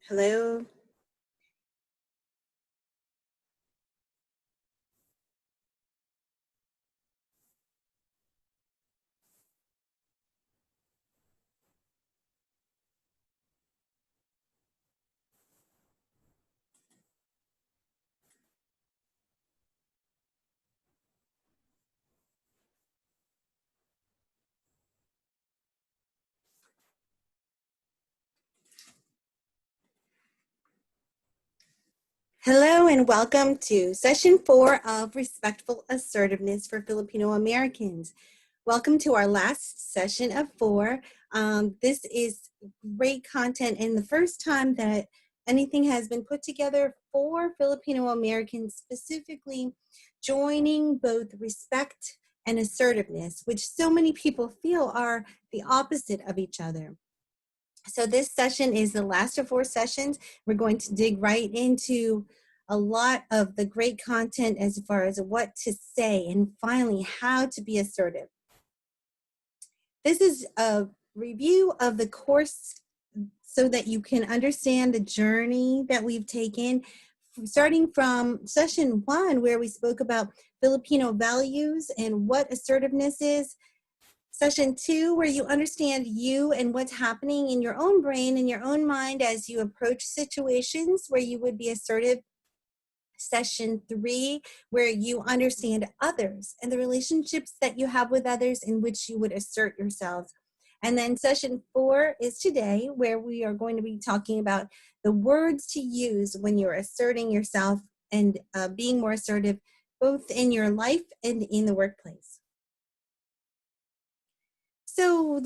Hello. Hello and welcome to session 4 of Respectful Assertiveness for Filipino Americans. Welcome to our last session of 4. This is great content and the first time that anything has been put together for Filipino Americans, specifically joining both respect and assertiveness, which so many people feel are the opposite of each other. So this session is the last of 4 sessions. We're going to dig right into a lot of the great content as far as what to say and finally how to be assertive. This is a review of the course so that you can understand the journey that we've taken, starting from session 1 where we spoke about Filipino values and what assertiveness is. Session 2, where you understand you and what's happening in your own brain, in your own mind as you approach situations where you would be assertive. Session 3, where you understand others and the relationships that you have with others in which you would assert yourselves. And then session 4 is today, where we are going to be talking about the words to use when you're asserting yourself and being more assertive, both in your life and in the workplace. So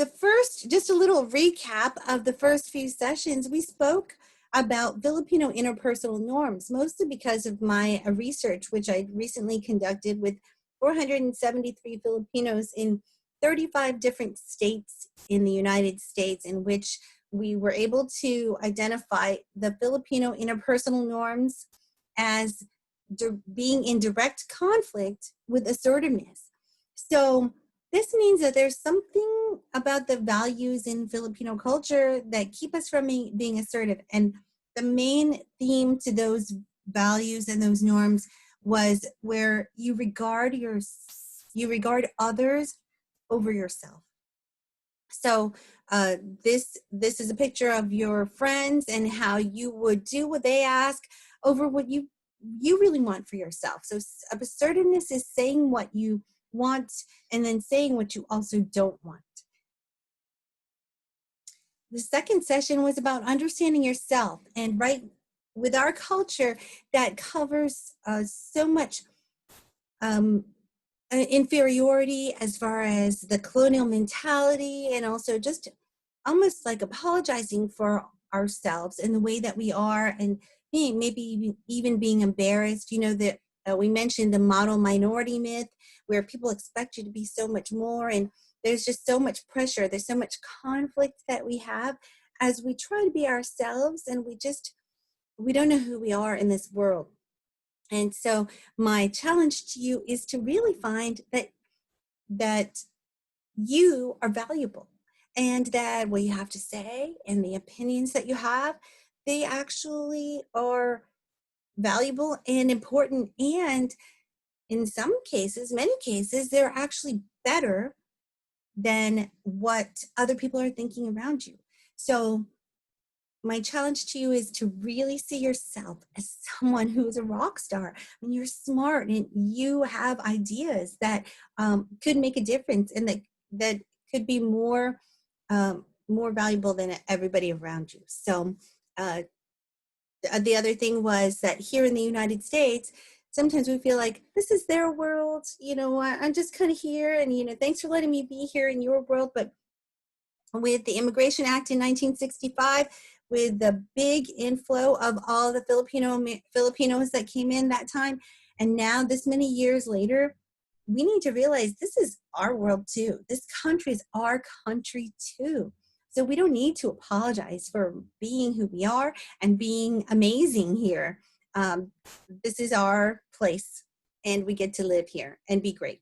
just a little recap of the first few sessions, we spoke about Filipino interpersonal norms, mostly because of my research, which I recently conducted with 473 Filipinos in 35 different states in the United States, in which we were able to identify the Filipino interpersonal norms as being in direct conflict with assertiveness. So this means that there's something about the values in Filipino culture that keep us from being assertive. And the main theme to those values and those norms was where you regard others over yourself. So this is a picture of your friends and how you would do what they ask over what you really want for yourself. So assertiveness is saying what you want and then saying what you also don't want. The second session was about understanding yourself, and right with our culture that covers so much inferiority as far as the colonial mentality, and also just almost like apologizing for ourselves and the way that we are, and maybe even being embarrassed. You know, that we mentioned the model minority myth, where people expect you to be so much more, and there's just so much pressure, there's so much conflict that we have as we try to be ourselves, and we don't know who we are in this world. And so my challenge to you is to really find that you are valuable, and that what you have to say and the opinions that you have, they actually are valuable and important, and in some cases, many cases, they're actually better than what other people are thinking around you. So my challenge to you is to really see yourself as someone who is a rock star. I mean, you're smart and you have ideas that could make a difference, and that could be more valuable than everybody around you. So the other thing was that here in the United States, sometimes we feel like this is their world. You know, I'm just kind of here, and thanks for letting me be here in your world. But with the Immigration Act in 1965, with the big inflow of all the Filipinos that came in that time, and now this many years later, we need to realize this is our world too. This country is our country too. So we don't need to apologize for being who we are and being amazing here. This is our place, and we get to live here and be great.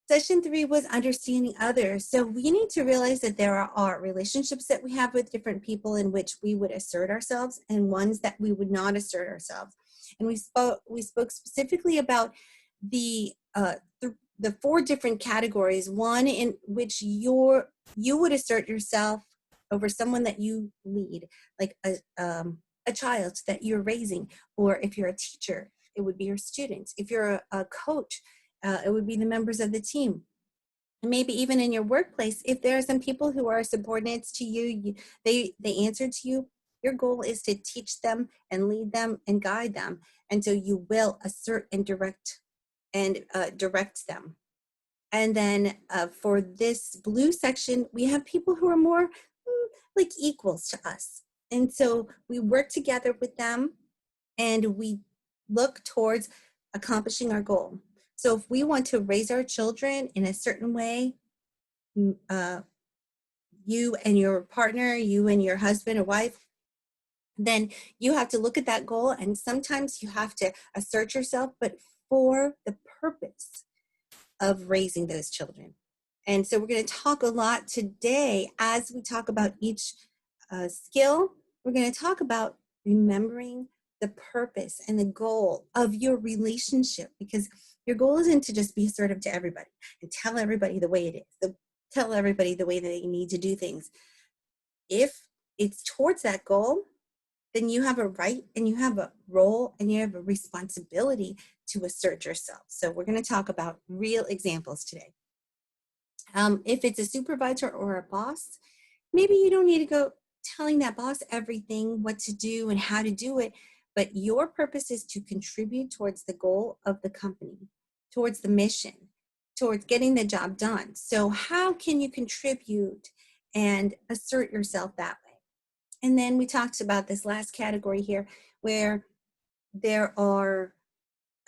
Session 3 was understanding others. So we need to realize that there are relationships that we have with different people in which we would assert ourselves and ones that we would not assert ourselves. And we spoke specifically about the the four different categories. One in which you would assert yourself over someone that you lead, like a child that you're raising, or if you're a teacher, it would be your students. If you're a coach, it would be the members of the team. And maybe even in your workplace, if there are some people who are subordinates to you, they answer to you, your goal is to teach them and lead them and guide them. And so you will assert and direct them. And then for this blue section, we have people who are more like equals to us. And so we work together with them and we look towards accomplishing our goal. So if we want to raise our children in a certain way, you and your partner, you and your husband or wife, then you have to look at that goal, and sometimes you have to assert yourself, but for the purpose of raising those children. And so we're going to talk a lot today as we talk about each skill. We're going to talk about remembering the purpose and the goal of your relationship, because your goal isn't to just be assertive to everybody and tell everybody the way it is, tell everybody the way that they need to do things. If it's towards that goal, then you have a right and you have a role and you have a responsibility to assert yourself. So we're going to talk about real examples today. If it's a supervisor or a boss, maybe you don't need to go telling that boss everything, what to do and how to do it, but your purpose is to contribute towards the goal of the company, towards the mission, towards getting the job done. So how can you contribute and assert yourself that way? And then we talked about this last category here, where there are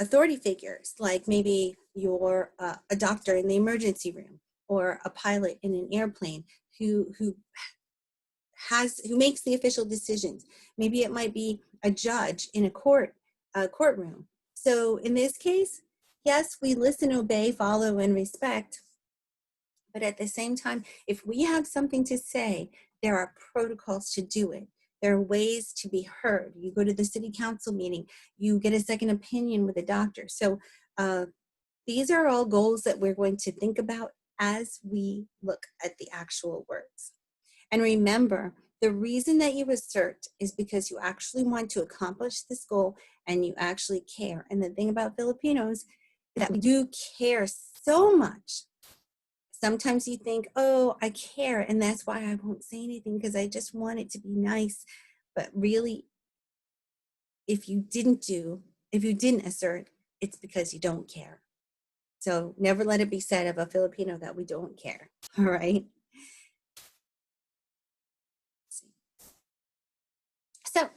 authority figures, like maybe you're a doctor in the emergency room or a pilot in an airplane who makes the official decisions. Maybe it might be a judge in a courtroom. So in this case, yes, we listen, obey, follow, and respect. But at the same time, if we have something to say, there are protocols to do it. There are ways to be heard. You go to the city council meeting, you get a second opinion with a doctor. So these are all goals that we're going to think about as we look at the actual words. And remember, the reason that you assert is because you actually want to accomplish this goal and you actually care. And the thing about Filipinos is that we do care so much. Sometimes you think, oh, I care, and that's why I won't say anything because I just want it to be nice. But really, if you didn't assert, it's because you don't care. So never let it be said of a Filipino that we don't care, all right? So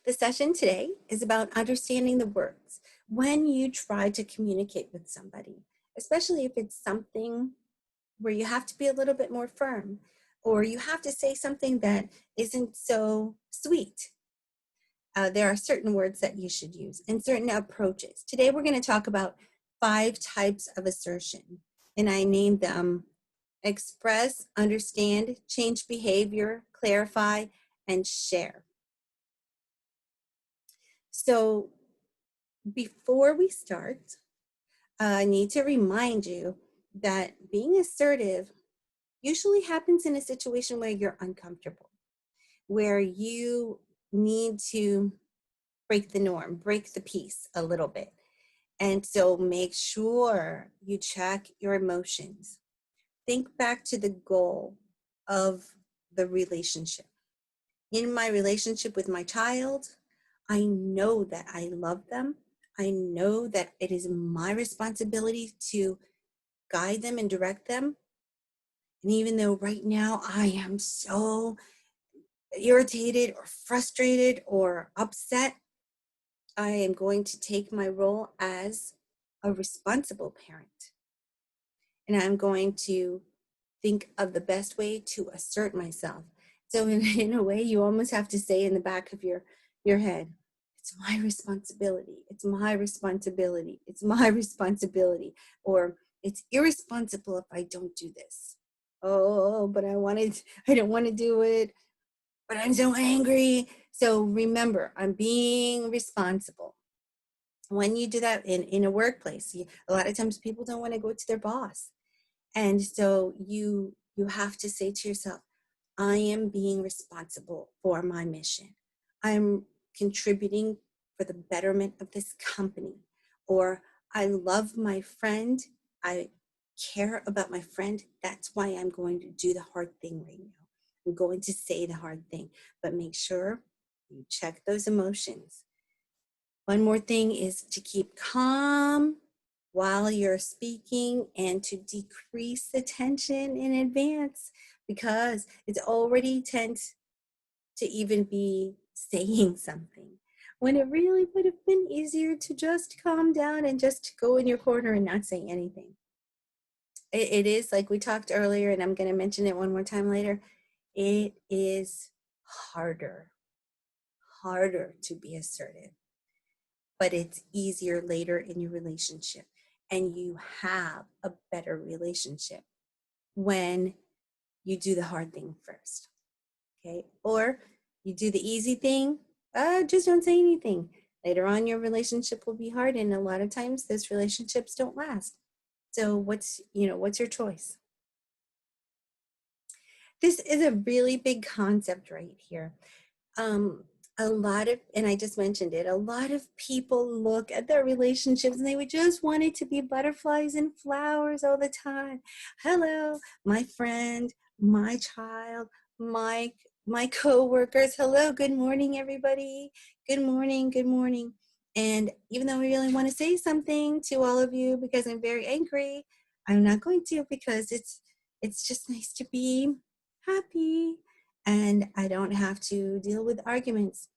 the session today is about understanding the words when you try to communicate with somebody, especially if it's something where you have to be a little bit more firm, or you have to say something that isn't so sweet. There are certain words that you should use and certain approaches. Today we're going to talk about 5 types of assertion, and I named them express, understand, change behavior, clarify, and share. So before we start, I need to remind you that being assertive usually happens in a situation where you're uncomfortable, where you need to break the norm, break the peace a little bit. And so make sure you check your emotions. Think back to the goal of the relationship. In my relationship with my child, I know that I love them. I know that it is my responsibility to guide them and direct them. And even though right now I am so irritated or frustrated or upset, I am going to take my role as a responsible parent. And I'm going to think of the best way to assert myself. So in a way, you almost have to say in the back of your head, it's my responsibility. It's my responsibility. It's my responsibility. Or It's irresponsible if I don't do this. Oh, but I don't want to do it, but I'm so angry. So remember, I'm being responsible. When you do that in a workplace, a lot of times people don't want to go to their boss. And so you have to say to yourself, I am being responsible for my mission. I'm contributing for the betterment of this company. Or I love my friend. I care about my friend. That's why I'm going to do the hard thing right now. I'm going to say the hard thing, but make sure you check those emotions. One more thing is to keep calm while you're speaking and to decrease the tension in advance, because it's already tense to even be saying something when it really would have been easier to just calm down and just go in your corner and not say anything. It is like we talked earlier, and I'm going to mention it one more time later. It is harder to be assertive, but it's easier later in your relationship, and you have a better relationship when you do the hard thing first. Okay, or you do the easy thing, just don't say anything. Later on, your relationship will be hard, and a lot of times those relationships don't last. So what's your choice? This is a really big concept right here. um a lot of, and I just mentioned it, a lot of people look at their relationships and they would just want it to be butterflies and flowers all the time. Hello, my friend, my child, my my co-workers. Hello, good morning, everybody. Good morning, good morning. And even though I really want to say something to all of you because I'm very angry, I'm not going to, because it's just nice to be happy and I don't have to deal with arguments.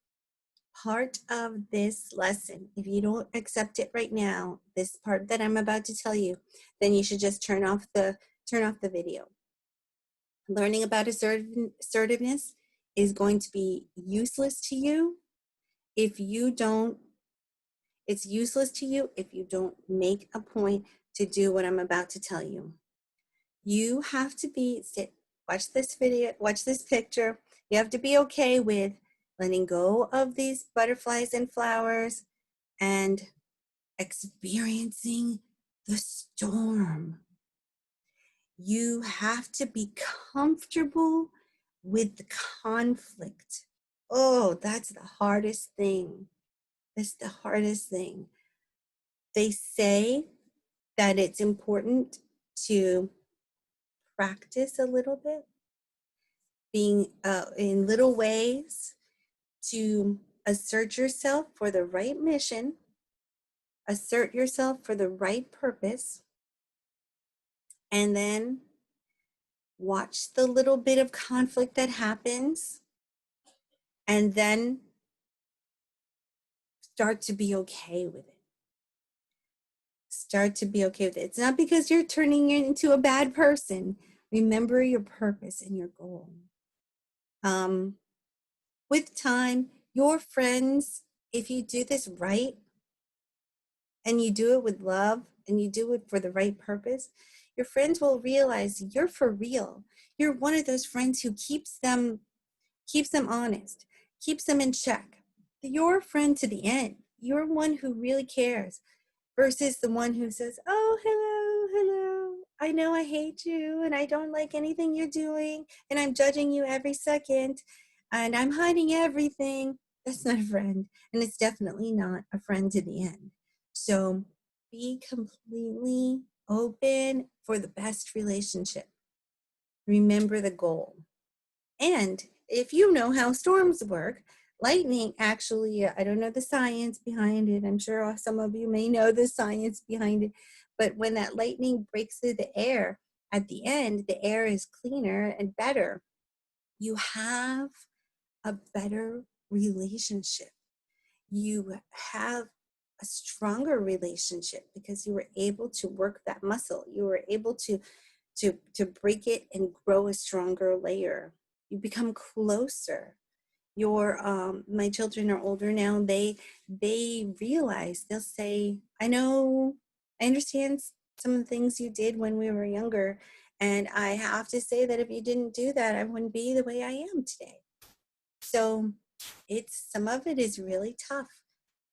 Part of this lesson, if you don't accept it right now, this part that I'm about to tell you, then you should just turn off the video. Learning about assertiveness is going to be useless to you if you don't, it's useless to you if you don't make a point to do what I'm about to tell you. You have to watch this video, watch this picture. You have to be okay with letting go of these butterflies and flowers and experiencing the storm. You have to be comfortable with the conflict. Oh, that's the hardest thing. That's the hardest thing. They say that it's important to practice a little bit, being in little ways, to assert yourself for the right mission, assert yourself for the right purpose, and then watch the little bit of conflict that happens, and then start to be okay with it. Start to be okay with it. It's not because you're turning into a bad person. Remember your purpose and your goal. With time, your friends, if you do this right and you do it with love and you do it for the right purpose, your friends will realize you're for real. You're one of those friends who keeps them honest, keeps them in check. You're a friend to the end. You're one who really cares, versus the one who says, oh, hello, I know I hate you and I don't like anything you're doing and I'm judging you every second and I'm hiding everything. That's not a friend, and it's definitely not a friend to the end. So be completely open for the best relationship. Remember the goal. And if you know how storms work, lightning actually, I don't know the science behind it. I'm sure some of you may know the science behind it. But when that lightning breaks through the air, at the end, the air is cleaner and better. You have a better relationship. You have a stronger relationship because you were able to work that muscle. You were able to break it and grow a stronger layer. You become closer. Your my children are older now. They realize, they'll say, I know, I understand some of the things you did when we were younger. And I have to say that if you didn't do that, I wouldn't be the way I am today. So some of it is really tough,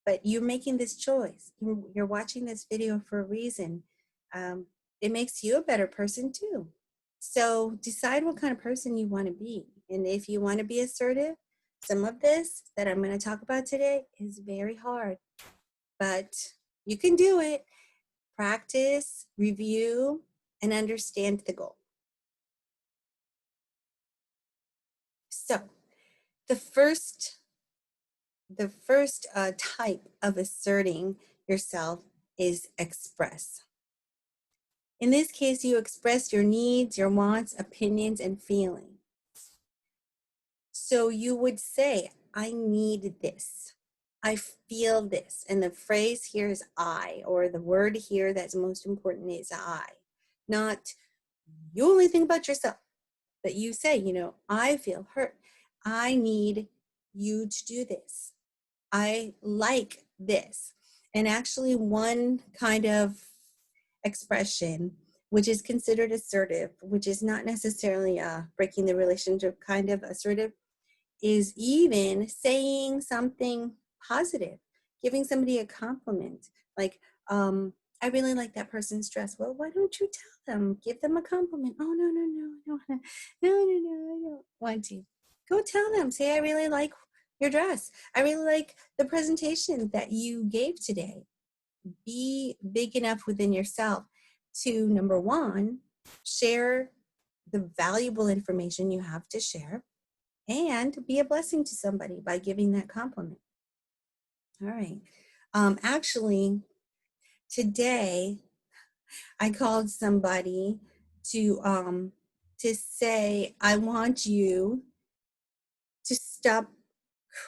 but you're making this choice. You're watching this video for a reason. Um, it makes you a better person too. So decide what kind of person you want to be. And if you want to be assertive, some of this that I'm going to talk about today is very hard, but you can do it. Practice, review, and understand the goal. So the first type of asserting yourself is express. In this case, you express your needs, your wants, opinions, and feelings. So you would say, I need this. I feel this. And the phrase here is I, or the word here that's most important is I. Not you only think about yourself, but you say, I feel hurt. I need you to do this. I like this. And actually, one kind of expression, which is considered assertive, which is not necessarily breaking the relationship kind of assertive, is even saying something positive, giving somebody a compliment. Like, I really like that person's dress. Well, why don't you tell them? Give them a compliment. Oh, no, I don't want to. No, I don't want to. Go tell them. Say, I really like your dress. I really like the presentation that you gave today. Be big enough within yourself to, number one, share the valuable information you have to share and be a blessing to somebody by giving that compliment. All right. Actually, today I called somebody to say, I want you to stop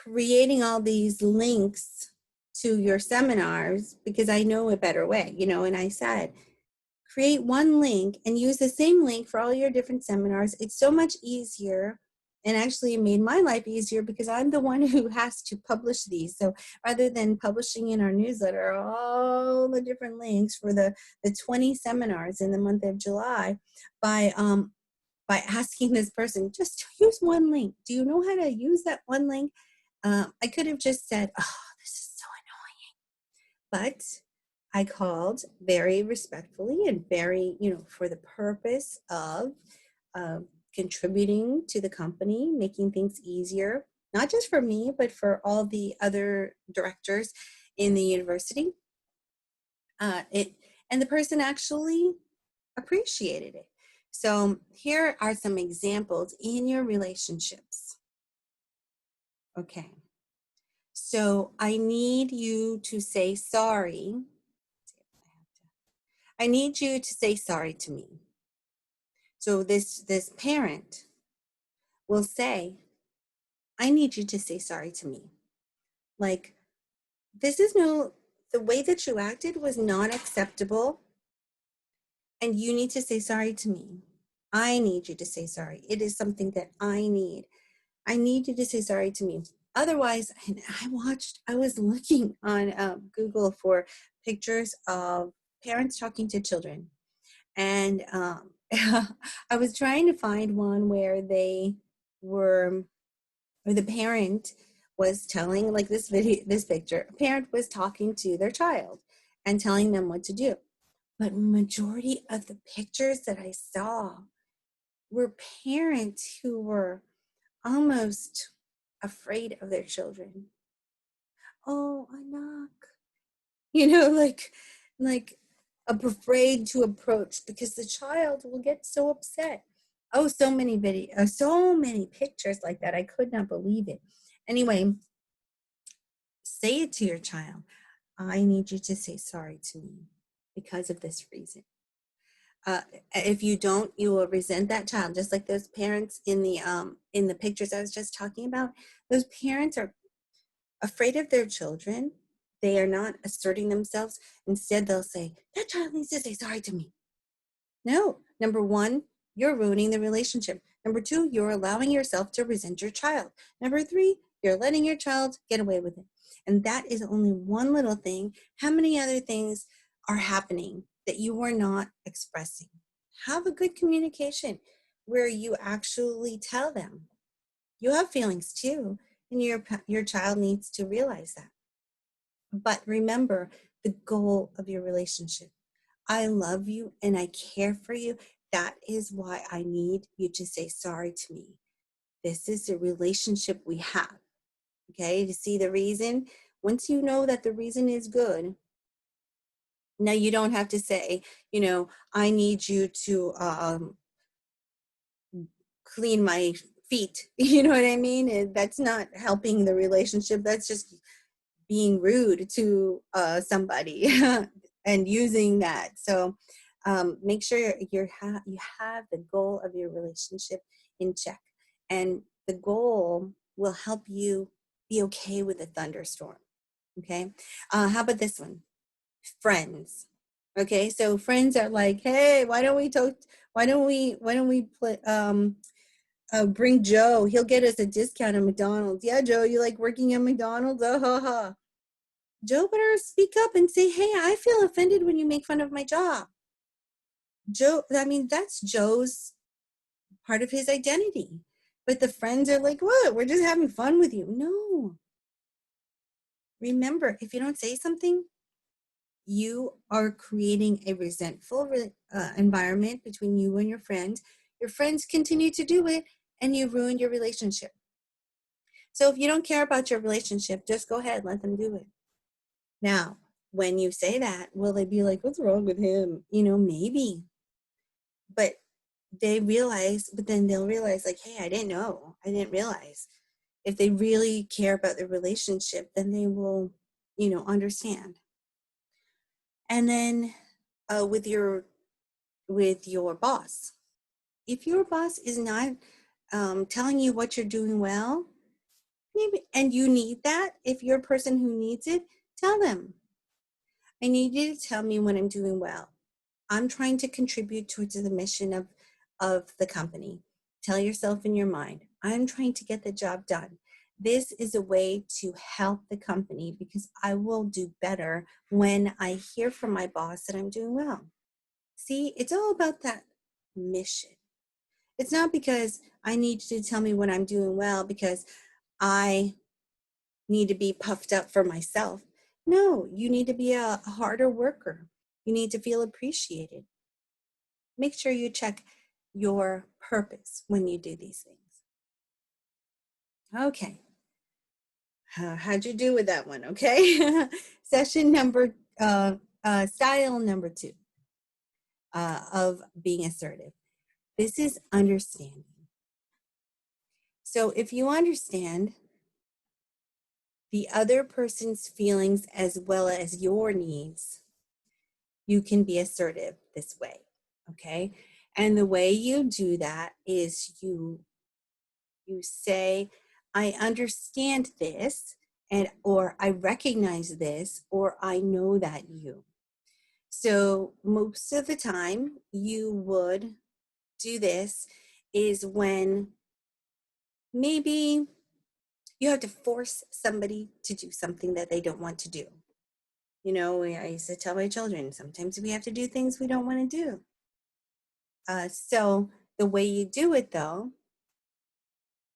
creating all these links to your seminars because I know a better way, and I said, create one link and use the same link for all your different seminars. It's so much easier. And actually it made my life easier because I'm the one who has to publish these. So rather than publishing in our newsletter all the different links for the 20 seminars in the month of July, by asking this person, just use one link. Do you know how to use that one link? I could have just said, oh, this is so annoying. But I called very respectfully and very, for the purpose of contributing to the company, making things easier, not just for me, but for all the other directors in the university. And the person actually appreciated it. So here are some examples in your relationships. Okay. So I need you to say sorry. I need you to say sorry to me. So this parent will say, I need you to say sorry to me. Like, the way that you acted was not acceptable. And you need to say sorry to me. I need you to say sorry. It is something that I need. I need you to say sorry to me. Otherwise, and I was looking on Google for pictures of parents talking to children. And I was trying to find one where where the parent was telling, like this picture, a parent was talking to their child and telling them what to do. But majority of the pictures that I saw were parents who were almost afraid of their children. Oh, I knock. Like afraid to approach because the child will get so upset. Oh, so many pictures like that. I could not believe it. Anyway, say it to your child. I need you to say sorry to me because of this reason. If you don't, you will resent that child, just like those parents in the pictures I was just talking about. Those parents are afraid of their children. They are not asserting themselves. Instead, they'll say, that child needs to say sorry to me. No, number one, you're ruining the relationship. Number two, you're allowing yourself to resent your child. Number three, you're letting your child get away with it. And that is only one little thing. How many other things are happening that you are not expressing. Have a good communication where you actually tell them you have feelings too, and your child needs to realize that. But remember the goal of your relationship. I love you and I care for you. That is why I need you to say sorry to me. This is the relationship we have. Okay, to see the reason. Once you know that the reason is good, now you don't have to say, I need you to clean my feet. You know what I mean? That's not helping the relationship. That's just being rude to somebody and using that. So make sure you have the goal of your relationship in check, and the goal will help you be okay with a thunderstorm. Okay, how about this one? Friends. Okay, so friends are like, hey, why don't we talk? Why don't we play? Bring Joe. He'll get us a discount at McDonald's. Yeah, Joe, you like working at McDonald's? Ha ha. Joe better speak up and say, hey, I feel offended when you make fun of my job. Joe, I mean, that's Joe's part of his identity. But the friends are like, what? We're just having fun with you. No. Remember, if you don't say something, you are creating a resentful environment between you and your friends. Your friends continue to do it, and you ruin your relationship. So if you don't care about your relationship, just go ahead, let them do it. Now, when you say that, will they be like, what's wrong with him? Maybe. But then they'll realize, like, hey, I didn't know. I didn't realize. If they really care about the relationship, then they will, understand. And then with your boss, if your boss is not telling you what you're doing well, maybe, and you need that, if you're a person who needs it, tell them, I need you to tell me when I'm doing well. I'm trying to contribute towards the mission of the company. Tell yourself in your mind, I'm trying to get the job done. This is a way to help the company because I will do better when I hear from my boss that I'm doing well. See, it's all about that mission. It's not because I need you to tell me when I'm doing well because I need to be puffed up for myself. No, you need to be a harder worker. You need to feel appreciated. Make sure you check your purpose when you do these things. Okay. How'd you do with that one? Okay. Style number 2 of being assertive. This is understanding. So if you understand the other person's feelings as well as your needs, you can be assertive this way. Okay. And the way you do that is you say, I understand this, or I recognize this, or I know that you. So most of the time you would do this is when maybe you have to force somebody to do something that they don't want to do. I used to tell my children, sometimes we have to do things we don't want to do. So the way you do it, though,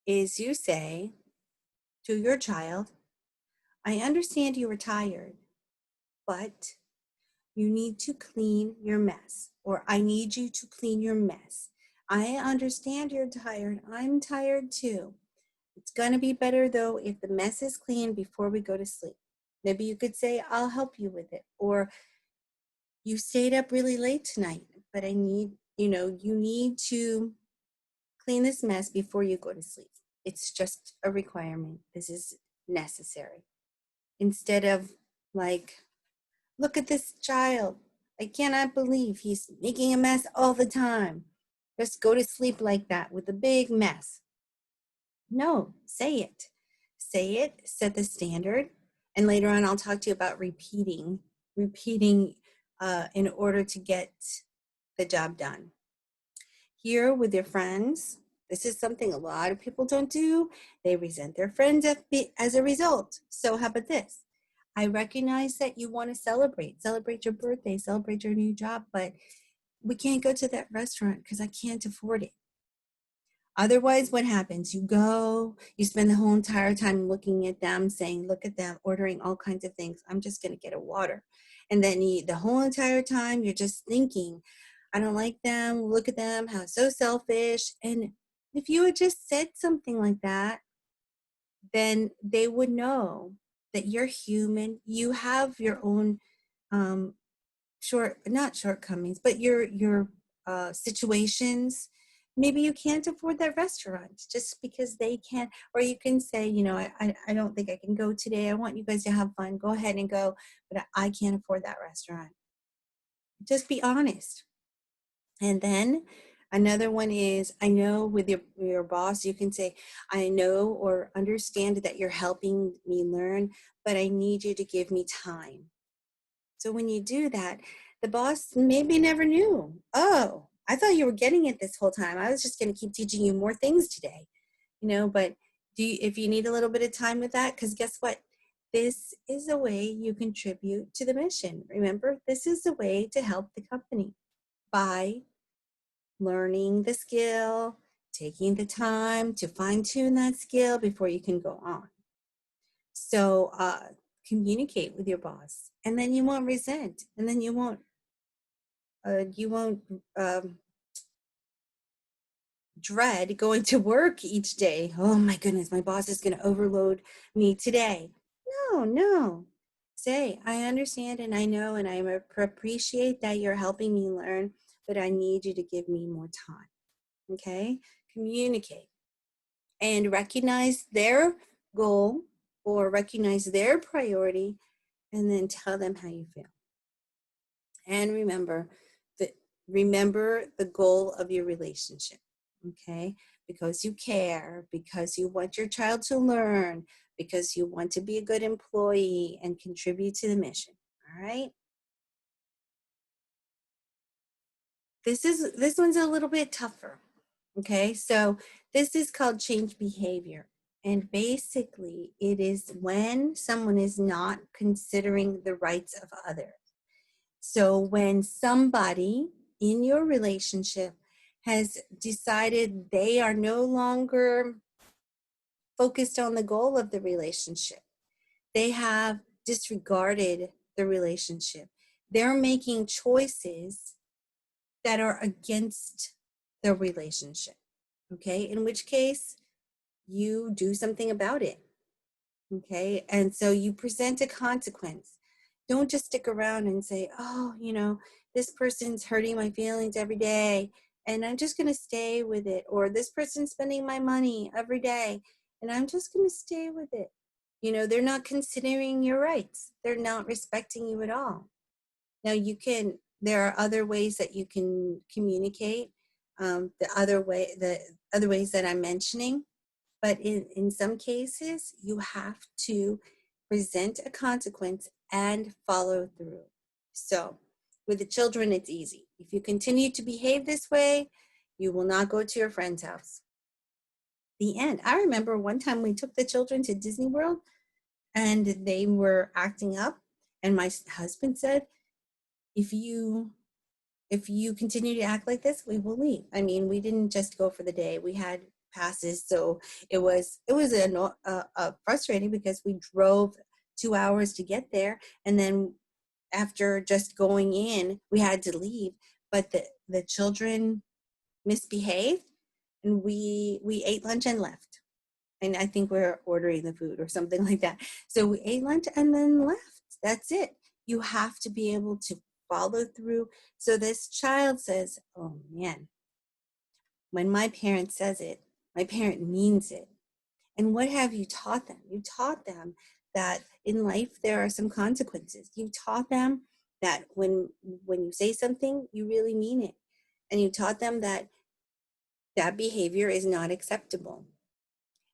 is you say to your child, I understand you were tired, but you need to clean your mess, or I need you to clean your mess. I understand you're tired. I'm tired too. It's going to be better, though, if the mess is clean before we go to sleep. Maybe you could say, I'll help you with it. Or you stayed up really late tonight, but you need to clean this mess before you go to sleep. It's just a requirement. This is necessary. Instead of like, look at this child. I cannot believe he's making a mess all the time. Just go to sleep like that with a big mess. No, say it. Say it, set the standard. And later on, I'll talk to you about repeating in order to get the job done. Here with your friends, this is something a lot of people don't do. They resent their friends as a result. So how about this? I recognize that you want to celebrate your birthday, celebrate your new job, but we can't go to that restaurant because I can't afford it. Otherwise, what happens? You go, you spend the whole entire time looking at them, saying, look at them, ordering all kinds of things. I'm just going to get a water. And then the whole entire time, you're just thinking, I don't like them. Look at them, how so selfish. And if you had just said something like that, then they would know that you're human. You have your own um, not shortcomings, but your situations. Maybe you can't afford that restaurant just because they can't, or you can say, I don't think I can go today. I want you guys to have fun. Go ahead and go, but I can't afford that restaurant. Just be honest. And then another one is, I know with your boss, you can say, I know or understand that you're helping me learn, but I need you to give me time. So when you do that, the boss maybe never knew. Oh, I thought you were getting it this whole time. I was just going to keep teaching you more things today, but if you need a little bit of time with that, because guess what? This is a way you contribute to the mission. Remember, this is a way to help the company by learning the skill, taking the time to fine tune that skill before you can go on. So communicate with your boss, and then you won't resent, and then you won't dread going to work each day. Oh my goodness, my boss is going to overload me today. No. Say, I understand and I know and I appreciate that you're helping me learn, but I need you to give me more time. Okay? Communicate and recognize their goal or recognize their priority, and then tell them how you feel. And remember the goal of your relationship. Okay? Because you care, because you want your child to learn, because you want to be a good employee and contribute to the mission. All right? This one's a little bit tougher. Okay? So this is called change behavior. And basically, it is when someone is not considering the rights of others. So when somebody in your relationship has decided they are no longer focused on the goal of the relationship, they have disregarded the relationship. They're making choices that are against the relationship. Okay, in which case you do something about it. Okay, and so you present a consequence. Don't just stick around and say, oh, this person's hurting my feelings every day and I'm just going to stay with it. Or this person's spending my money every day and I'm just going to stay with it. They're not considering your rights. They're not respecting you at all. Now there are other ways that you can communicate. The other ways that I'm mentioning. But in some cases, you have to present a consequence and follow through. So with the children, it's easy. If you continue to behave this way, you will not go to your friend's house. The end. I remember one time we took the children to Disney World and they were acting up. And my husband said, if you continue to act like this, we will leave. I mean, we didn't just go for the day. We had passes, so it was frustrating because we drove 2 hours to get there, and then after just going in, we had to leave. But the children misbehaved, and we ate lunch and left. And I think we're ordering the food or something like that. So we ate lunch and then left. That's it. You have to be able to follow through. So this child says, oh man, when my parent says it, my parent means it. And what have you taught them? You taught them that in life there are some consequences. You taught them that when you say something, you really mean it. And you taught them that that behavior is not acceptable.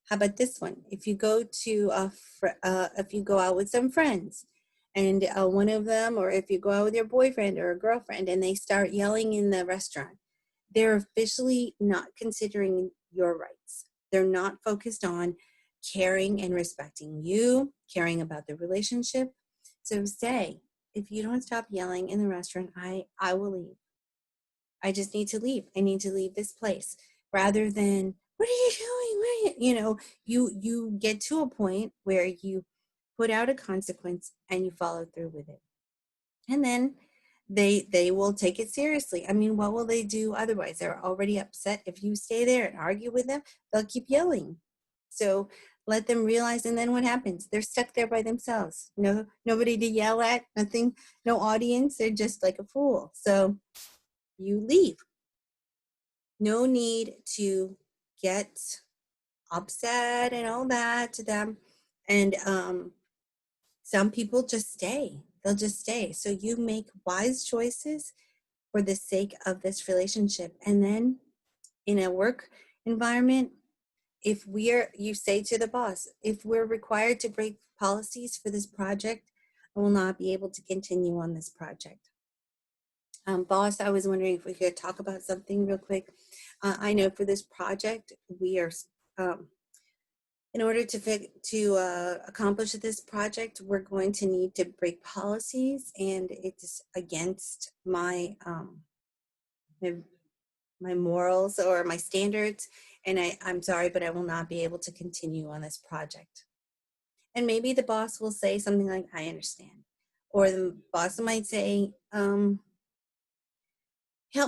How about this one? If you go if you go out with some friends, and one of them, or if you go out with your boyfriend or a girlfriend, and they start yelling in the restaurant, they're officially not considering your rights. They're not focused on caring and respecting you, caring about the relationship. So say, if you don't stop yelling in the restaurant, I will leave. I just need to leave. I need to leave this place, rather than, what are you doing? What are you get to a point where you put out a consequence and you follow through with it. And then they will take it seriously. I mean, what will they do otherwise? They're already upset. If you stay there and argue with them, they'll keep yelling. So let them realize, and then what happens? They're stuck there by themselves. Nobody to yell at, nothing, no audience. They're just like a fool. So you leave. No need to get upset and all that to them. And some people just stay. They'll just stay. So you make wise choices for the sake of this relationship. And then in a work environment, you say to the boss, if we're required to break policies for this project, I will not be able to continue on this project. Boss, I was wondering if we could talk about something real quick. I know for this project, we are, in order to accomplish this project, we're going to need to break policies, and it's against my my morals or my standards. And I'm sorry, but I will not be able to continue on this project. And maybe the boss will say something like, I understand. Or the boss might say, help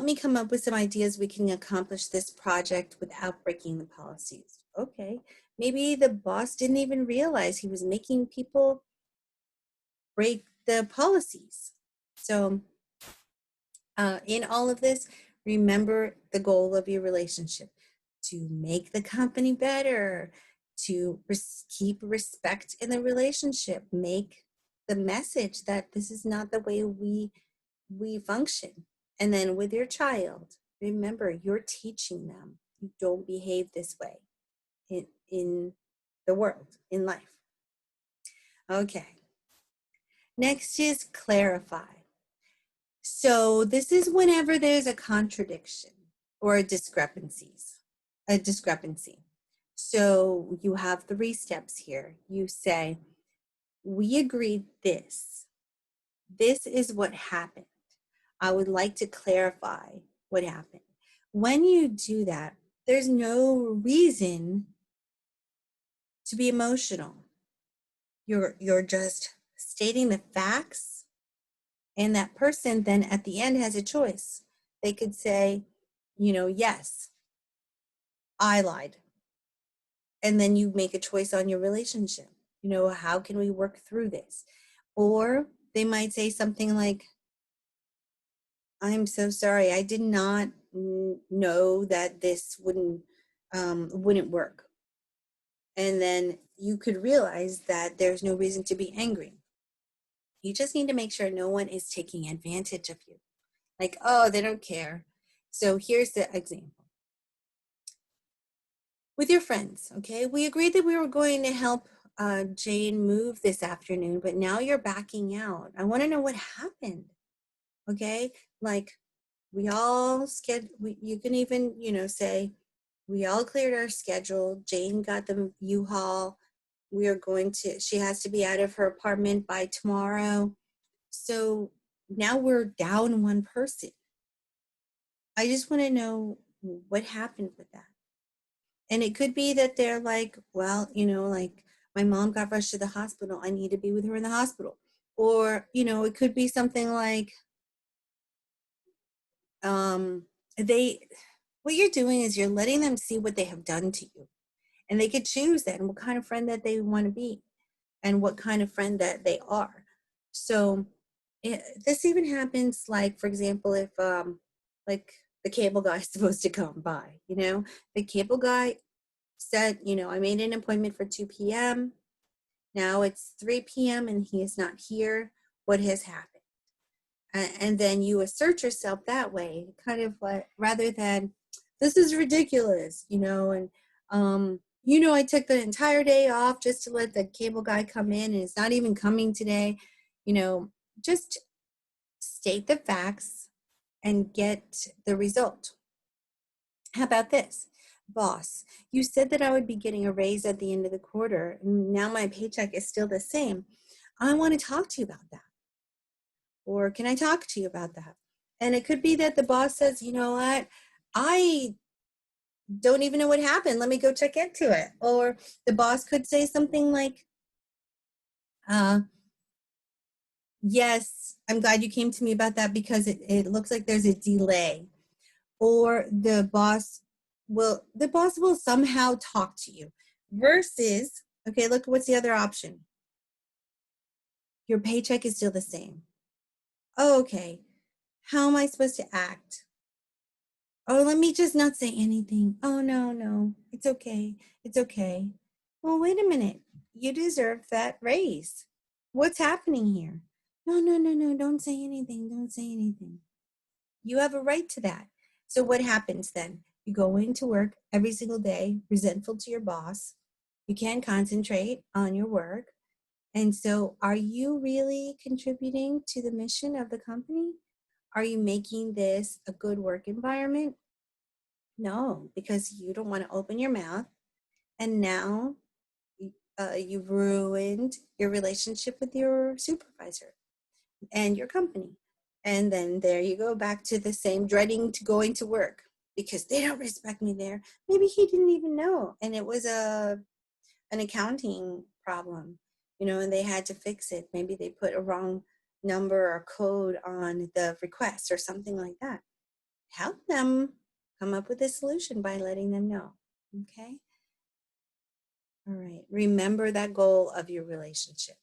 me come up with some ideas we can accomplish this project without breaking the policies. Okay, maybe the boss didn't even realize he was making people break the policies. So in all of this, remember the goal of your relationship: to make the company better, to keep respect in the relationship, make the message that this is not the way we function. And then with your child, remember, you're teaching them you don't behave this way in the world, in life. Okay. Next is clarify. So this is whenever there's a contradiction or a discrepancy. So you have 3 steps here. You say, we agreed this. This is what happened. I would like to clarify what happened. When you do that, there's no reason to be emotional. You're just stating the facts, and that person then at the end has a choice. They could say, yes, I lied. And then you make a choice on your relationship. How can we work through this? Or they might say something like, I'm so sorry, I did not know that this wouldn't work. And then you could realize that there's no reason to be angry. You just need to make sure no one is taking advantage of you. Like, oh, they don't care. So here's the example. With your friends, okay? We agreed that we were going to help Jane move this afternoon, but now you're backing out. I want to know what happened, okay? Like, you can even, say, we all cleared our schedule. Jane got the U-Haul. She has to be out of her apartment by tomorrow. So now we're down one person. I just want to know what happened with that. And it could be that they're like, well, like, my mom got rushed to the hospital. I need to be with her in the hospital. Or, it could be something like, what you're doing is you're letting them see what they have done to you. And they could choose then what kind of friend that they want to be and what kind of friend that they are. So this even happens, like, for example, if like the cable guy is supposed to come by, the cable guy said, I made an appointment for 2 p.m. Now it's 3 p.m. and he is not here. What has happened? And then you assert yourself that way, kind of like, rather than, this is ridiculous, and I took the entire day off just to let the cable guy come in, and it's not even coming today. Just state the facts and get the result. How about this? Boss, you said that I would be getting a raise at the end of the quarter, and now my paycheck is still the same. I want to talk to you about that. Or can I talk to you about that? And it could be that the boss says, you know what, I don't even know what happened. Let me go check into it. Or the boss could say something like, uh, yes, I'm glad you came to me about that because it looks like there's a delay. Or the boss will somehow talk to you versus, okay, look, what's the other option? Your paycheck is still the same. Oh, okay. How am I supposed to act? Oh, let me just not say anything. Oh, no, no. It's okay. It's okay. Well, wait a minute. You deserve that raise. What's happening here? No, no, no, no. Don't say anything. Don't say anything. You have a right to that. So what happens then? You go into work every single day, resentful to your boss. You can't concentrate on your work. And so are you really contributing to the mission of the company? Are you making this a good work environment? No, because you don't want to open your mouth. And now you've ruined your relationship with your supervisor and your company. And then there you go back to the same dreading to going to work because they don't respect me there. Maybe he didn't even know. And it was an accounting problem, and they had to fix it. Maybe they put a wrong number or code on the request or something like that. Help them come up with a solution by letting them know. Okay. All right. Remember that goal of your relationship.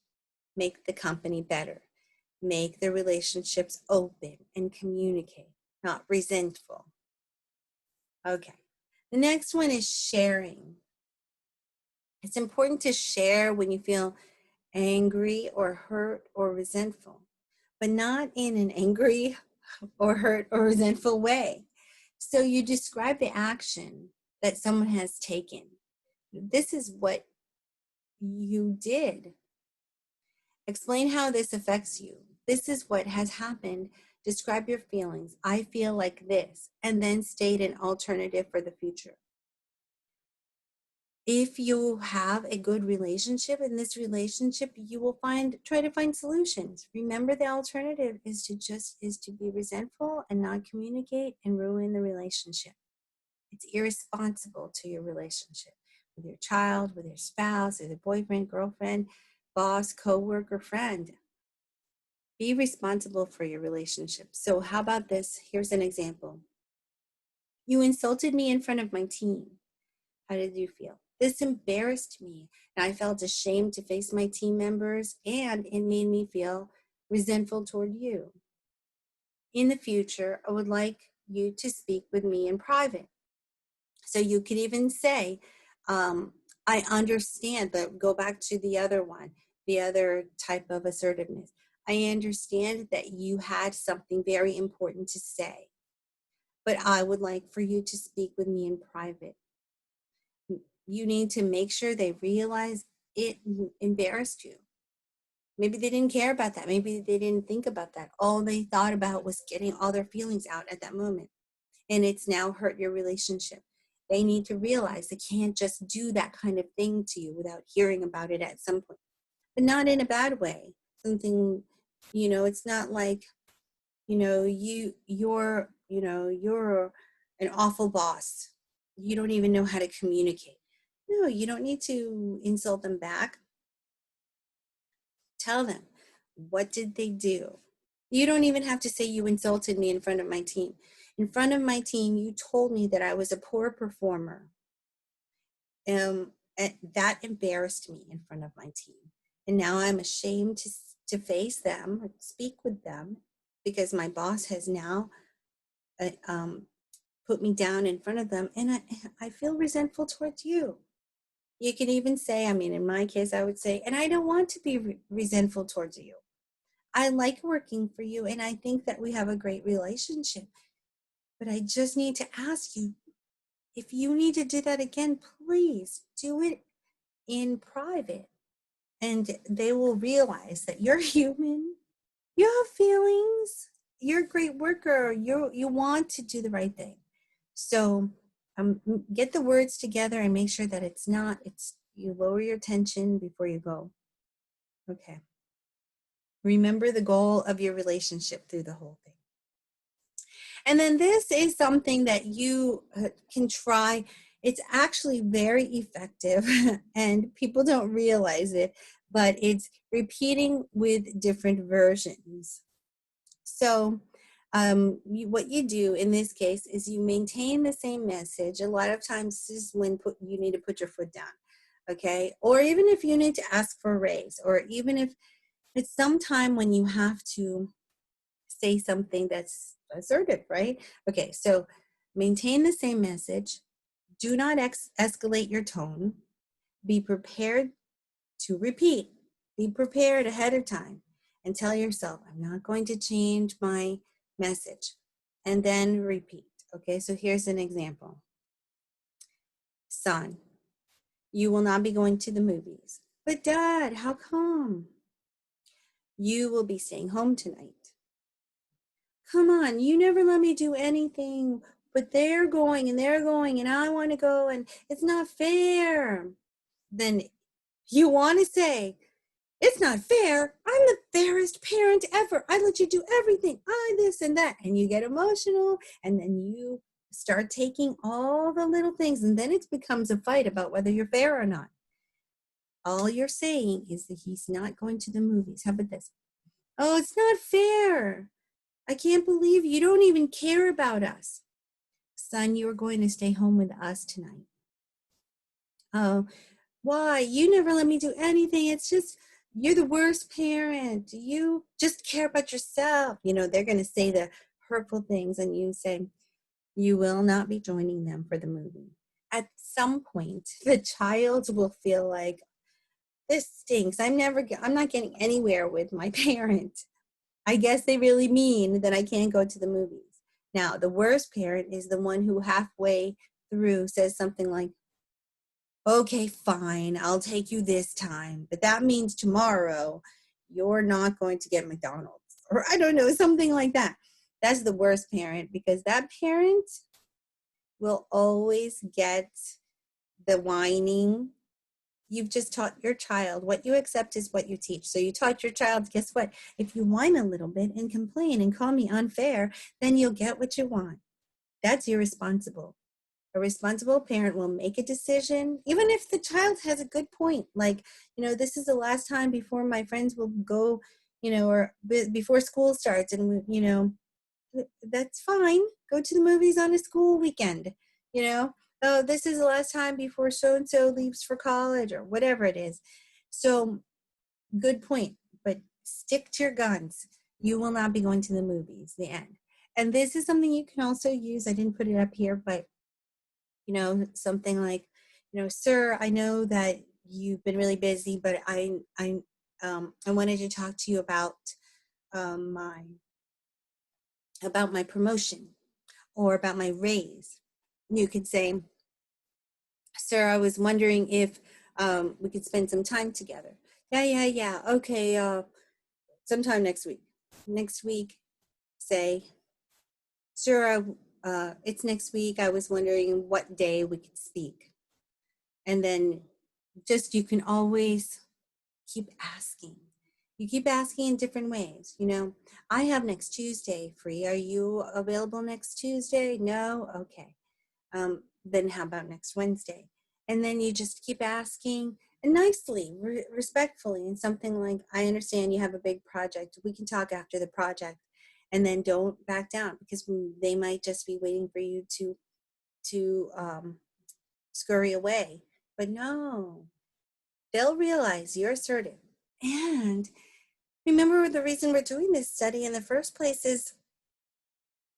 Make the company better. Make the relationships open and communicate, not resentful. Okay. The next one is sharing. It's important to share when you feel angry or hurt or resentful, but not in an angry or hurt or resentful way. So you describe the action that someone has taken. This is what you did. Explain how this affects you. This is what has happened. Describe your feelings. I feel like this, and then state an alternative for the future. If you have a good relationship, in this relationship, you will try to find solutions. Remember, the alternative is to be resentful and not communicate and ruin the relationship. It's irresponsible to your relationship with your child, with your spouse, with your boyfriend, girlfriend, boss, coworker, friend. Be responsible for your relationship. So how about this? Here's an example. You insulted me in front of my team. How did you feel? This embarrassed me, and I felt ashamed to face my team members, and it made me feel resentful toward you. In the future, I would like you to speak with me in private. So you could even say, I understand, but go back to the other one, the other type of assertiveness. I understand that you had something very important to say, but I would like for you to speak with me in private. You need to make sure they realize it embarrassed you. Maybe they didn't care about that. Maybe they didn't think about that. All they thought about was getting all their feelings out at that moment. And it's now hurt your relationship. They need to realize they can't just do that kind of thing to you without hearing about it at some point, but not in a bad way. Something, it's not like, you're an awful boss. You don't even know how to communicate. No, you don't need to insult them back. Tell them, what did they do? You don't even have to say you insulted me in front of my team. In front of my team, you told me that I was a poor performer. And that embarrassed me in front of my team. And now I'm ashamed to face them, or speak with them, because my boss has now put me down in front of them. And I feel resentful towards you. You can even say, in my case, I would say, and I don't want to be resentful towards you. I like working for you, and I think that we have a great relationship. But I just need to ask you, if you need to do that again, please do it in private. And they will realize that you're human. You have feelings. You're a great worker. You want to do the right thing. So get the words together and make sure that you lower your tension before you go. Okay. Remember the goal of your relationship through the whole thing. And then this is something that you can try. It's actually very effective and people don't realize it, but it's repeating with different versions. So what you do in this case is you maintain the same message. A lot of times this is when you need to put your foot down, okay? Or even if you need to ask for a raise, or even if it's sometime when you have to say something that's assertive, right? Okay, so maintain the same message. Do not escalate your tone. Be prepared to repeat. Be prepared ahead of time and tell yourself, I'm not going to change my message. And then repeat. Okay, so here's an example. Son, you will not be going to the movies. But Dad, how come? You will be staying home tonight. Come on, you never let me do anything, but they're going and I want to go and it's not fair. Then you want to say, it's not fair. I'm the fairest parent ever. I let you do everything. I this and that. And you get emotional and then you start taking all the little things and then it becomes a fight about whether you're fair or not. All you're saying is that he's not going to the movies. How about this? Oh, it's not fair. I can't believe you don't even care about us. Son, you are going to stay home with us tonight. Oh, why? You never let me do anything. It's just, you're the worst parent. You just care about yourself. You know, they're going to say the hurtful things and you say, you will not be joining them for the movie. At some point, the child will feel like, this stinks. I'm not getting anywhere with my parent. I guess they really mean that I can't go to the movies. Now, the worst parent is the one who halfway through says something like, okay, fine, I'll take you this time, but that means tomorrow you're not going to get McDonald's. Or I don't know, something like that. That's the worst parent because that parent will always get the whining. You've just taught your child what you accept is what you teach. So you taught your child, guess what? If you whine a little bit and complain and call me unfair, then you'll get what you want. That's irresponsible. A responsible parent will make a decision, even if the child has a good point. Like, you know, this is the last time before my friends will go, you know, or before school starts. And, you know, that's fine. Go to the movies on a school weekend, you know. Oh, this is the last time before so-and-so leaves for college or whatever it is. So good point, but stick to your guns. You will not be going to the movies, the end. And this is something you can also use. I didn't put it up here, but, you know, something like, you know, sir, I know that you've been really busy, but I wanted to talk to you um, my about my promotion or about my raise. You could say, sir, I was wondering if we could spend some time together. Yeah. Okay, sometime next week. Next week, say, sir, it's next week. I was wondering what day we could speak. And then just, you can always keep asking. You keep asking in different ways. You know, I have next Tuesday free. Are you available next Tuesday? No? Okay. Then how about next Wednesday? And then you just keep asking and nicely, respectfully, and something like, I understand you have a big project. We can talk after the project. And then don't back down because they might just be waiting for you to scurry away. But no, they'll realize you're assertive. And remember, the reason we're doing this study in the first place is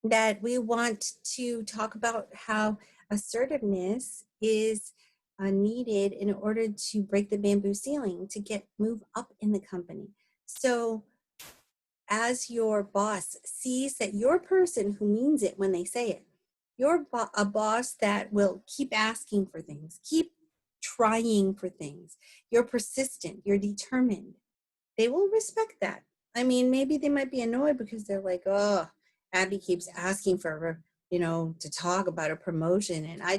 that we want to talk about how assertiveness is needed in order to break the bamboo ceiling, to move up in the company. So as your boss sees that you're a person who means it when they say it, you're a boss that will keep asking for things, keep trying for things, you're persistent, you're determined, they will respect that. I mean, maybe they might be annoyed because they're like, oh, Abby keeps asking for, you know, to talk about a promotion and I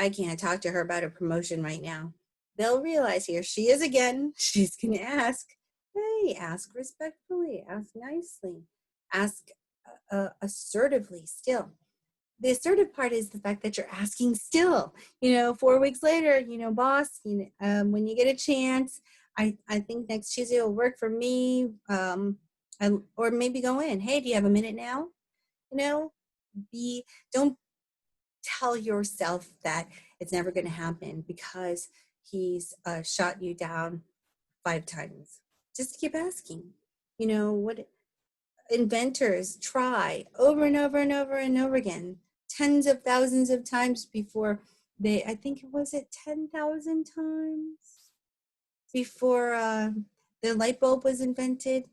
can't talk to her about a promotion right now. They'll realize, here she is again. She's going to ask, politely, ask respectfully, ask nicely, ask assertively still. The assertive part is the fact that you're asking still. 4 weeks later, boss, when you get a chance, I think next Tuesday will work for me. Or maybe go in, hey, do you have a minute now? Don't tell yourself that it's never going to happen because he's shot you down 5 times. Just keep asking. What inventors try over and over and over and over again, tens of thousands of times before I think it was 10,000 times before the light bulb was invented.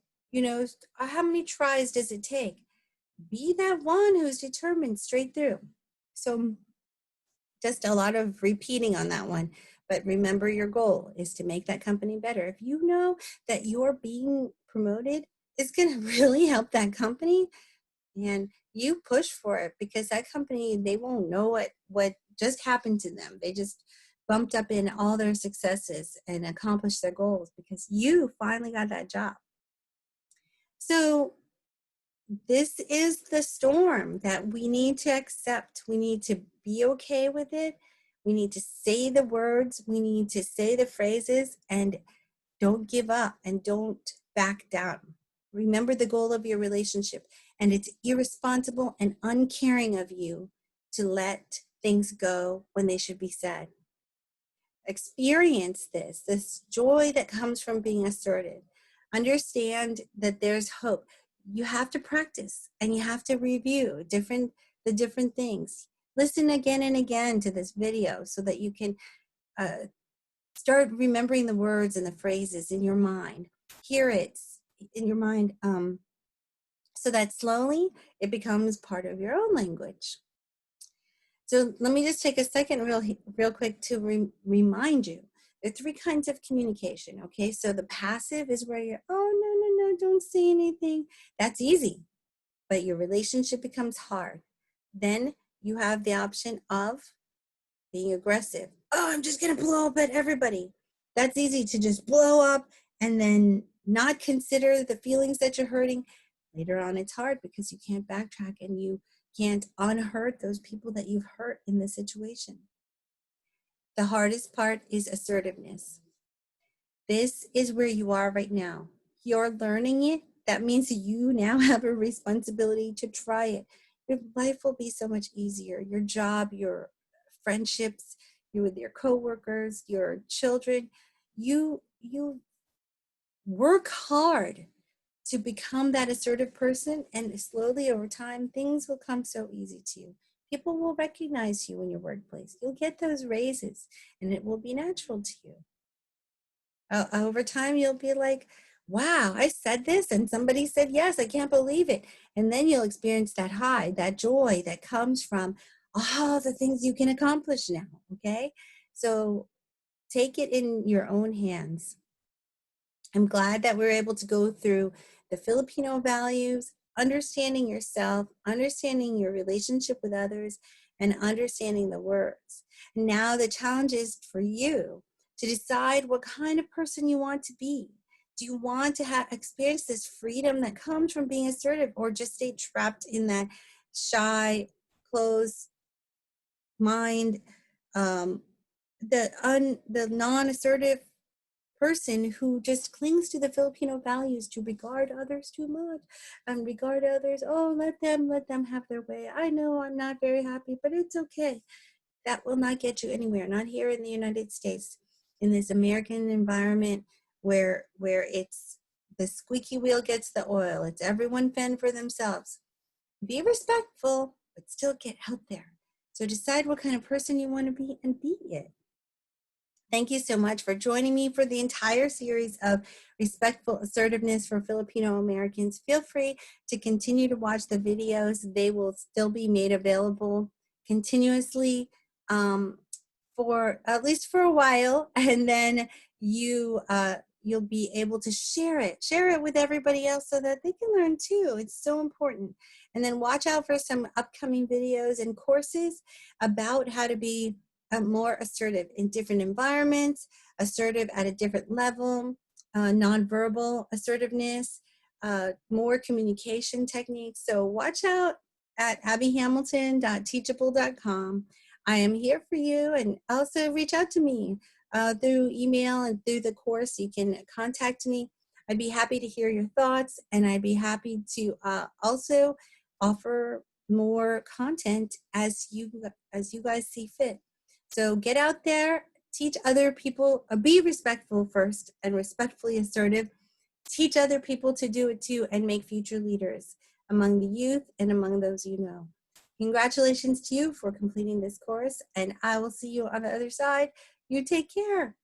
How many tries does it take? Be that one who's determined straight through. So just a lot of repeating on that one. But remember, your goal is to make that company better. If you know that you're being promoted is going to really help that company, and you push for it, because that company, they won't know what just happened to them. They just bumped up in all their successes and accomplished their goals because you finally got that job. So this is the storm that we need to accept. We need to be okay with it. We need to say the words. We need to say the phrases, and don't give up and don't back down. Remember the goal of your relationship, and it's irresponsible and uncaring of you to let things go when they should be said. Experience this joy that comes from being assertive. Understand that there's hope. You have to practice and you have to review the different things. Listen again and again to this video so that you can start remembering the words and the phrases in your mind. Hear it in your mind so that slowly it becomes part of your own language. So let me just take a second real quick to remind you. There are 3 kinds of communication, okay? So the passive is where you're, oh, no, don't say anything. That's easy, but your relationship becomes hard. Then you have the option of being aggressive. Oh, I'm just going to blow up at everybody. That's easy to just blow up and then not consider the feelings that you're hurting. Later on, it's hard because you can't backtrack and you can't unhurt those people that you've hurt in the situation. The hardest part is assertiveness. This is where you are right now. You're learning it. That means you now have a responsibility to try it. Your life will be so much easier. Your job, your friendships, you with your coworkers, your children. You work hard to become that assertive person, and slowly over time, things will come so easy to you. People will recognize you in your workplace. You'll get those raises, and it will be natural to you. Over time, you'll be like, wow, I said this, and somebody said yes, I can't believe it. And then you'll experience that high, that joy that comes from all the things you can accomplish now, okay? So take it in your own hands. I'm glad that we're able to go through the Filipino values, understanding yourself, understanding your relationship with others, and understanding the words. And now the challenge is for you to decide what kind of person you want to be. Do you want to experience this freedom that comes from being assertive, or just stay trapped in that shy, closed mind, the non-assertive person who just clings to the Filipino values to regard others too much and regard others, oh, let them have their way. I know I'm not very happy, but it's okay. That will not get you anywhere, not here in the United States, in this American environment where it's the squeaky wheel gets the oil. It's everyone fend for themselves. Be respectful, but still get out there. So decide what kind of person you want to be and be it. Thank you so much for joining me for the entire series of Respectful Assertiveness for Filipino Americans. Feel free to continue to watch the videos. They will still be made available continuously for at least for a while, and then you'll be able to share it with everybody else so that they can learn too. It's so important. And then watch out for some upcoming videos and courses about how to be more assertive in different environments, assertive at a different level, nonverbal assertiveness, more communication techniques. So watch out at abbyhamilton.teachable.com. I am here for you, and also reach out to me through email and through the course. You can contact me. I'd be happy to hear your thoughts, and I'd be happy to also offer more content as you guys see fit. So get out there, teach other people, be respectful first and respectfully assertive. Teach other people to do it too, and make future leaders among the youth and among those you know. Congratulations to you for completing this course, and I will see you on the other side. You take care.